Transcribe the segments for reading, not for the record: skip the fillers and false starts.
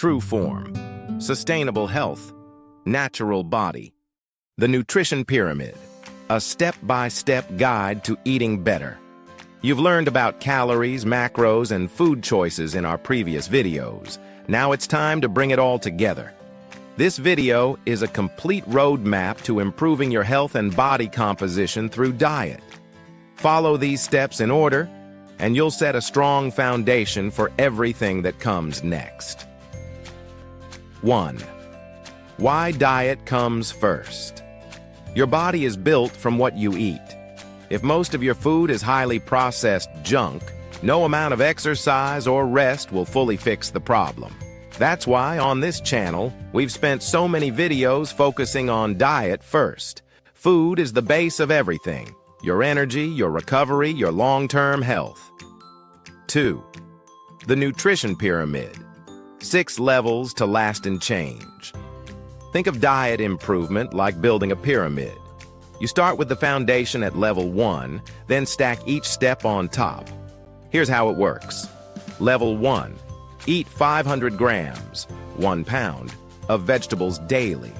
true form, sustainable health, natural body. The Nutrition Pyramid, a step-by-step guide to eating better. You've learned about calories, macros, and food choices in our previous videos. Now it's time to bring it all together. This video is a complete roadmap to improving your health and body composition through diet. Follow these steps in order, and you'll set a strong foundation for everything that comes next. 1. Why diet comes first. Your body is built from what you eat. If most of your food is highly processed junk, no amount of exercise or rest will fully fix the problem. That's why on this channel, we've spent so many videos focusing on diet first. Food is the base of everything: your energy, your recovery, your long-term health. 2. The Nutrition Pyramid. 6 levels to last and change. Think of diet improvement like building a pyramid. You start with the foundation at level 1, then stack each step on top. Here's how it works. Level 1. Eat 500 grams, 1 pound, of vegetables daily.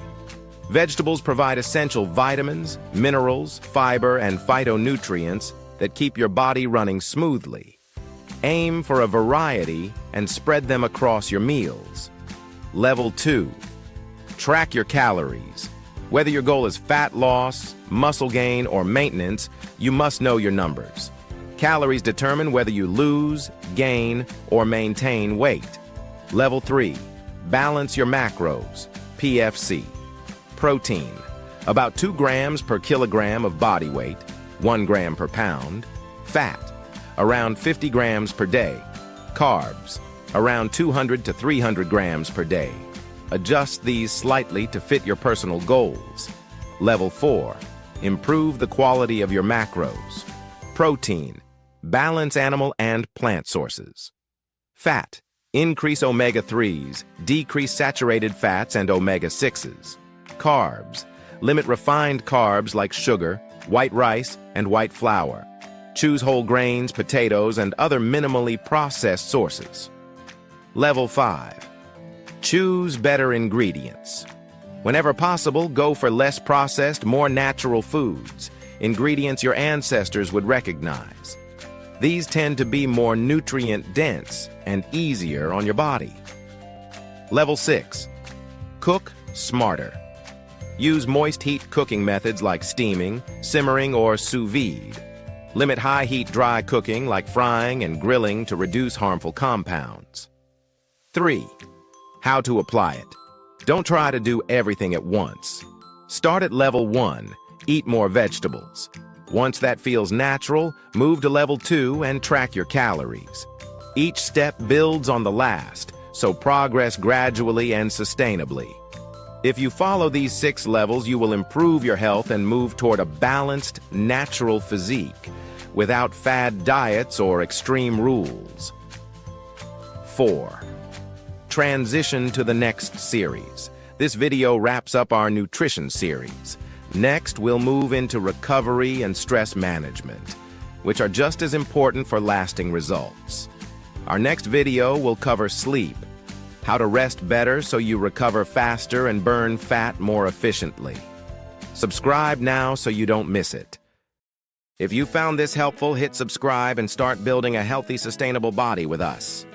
Vegetables provide essential vitamins, minerals, fiber, and phytonutrients that keep your body running smoothly. Aim for a variety and spread them across your meals. Level 2. Track your calories. Whether your goal is fat loss, muscle gain, or maintenance, you must know your numbers. Calories determine whether you lose, gain, or maintain weight. Level 3. Balance your macros, PFC. Protein, about 2 grams per kilogram of body weight, 1 gram per pound. Fat, around 50 grams per day. Carbs, around 200 to 300 grams per day. Adjust these slightly to fit your personal goals. Level 4. Improve the quality of your macros. Protein, balance animal and plant sources. Fat, increase omega-3s, decrease saturated fats and omega-6s. Carbs, limit refined carbs like sugar, white rice, and white flour. Choose whole grains, potatoes, and other minimally processed sources. Level 5. Choose better ingredients. Whenever possible, go for less processed, more natural foods, ingredients your ancestors would recognize. These tend to be more nutrient-dense and easier on your body. Level 6. Cook smarter. Use moist heat cooking methods like steaming, simmering, or sous vide. Limit high-heat dry cooking like frying and grilling to reduce harmful compounds. 3. How to apply it. Don't try to do everything at once. Start at level 1, eat more vegetables. Once that feels natural, move to level 2 and track your calories. Each step builds on the last, so progress gradually and sustainably. If you follow these 6 levels, you will improve your health and move toward a balanced, natural physique, without fad diets or extreme rules. 4. Transition to the next series. This video wraps up our nutrition series. Next, we'll move into recovery and stress management, which are just as important for lasting results. Our next video will cover sleep, how to rest better so you recover faster and burn fat more efficiently. Subscribe now so you don't miss it. If you found this helpful, hit subscribe and start building a healthy, sustainable body with us.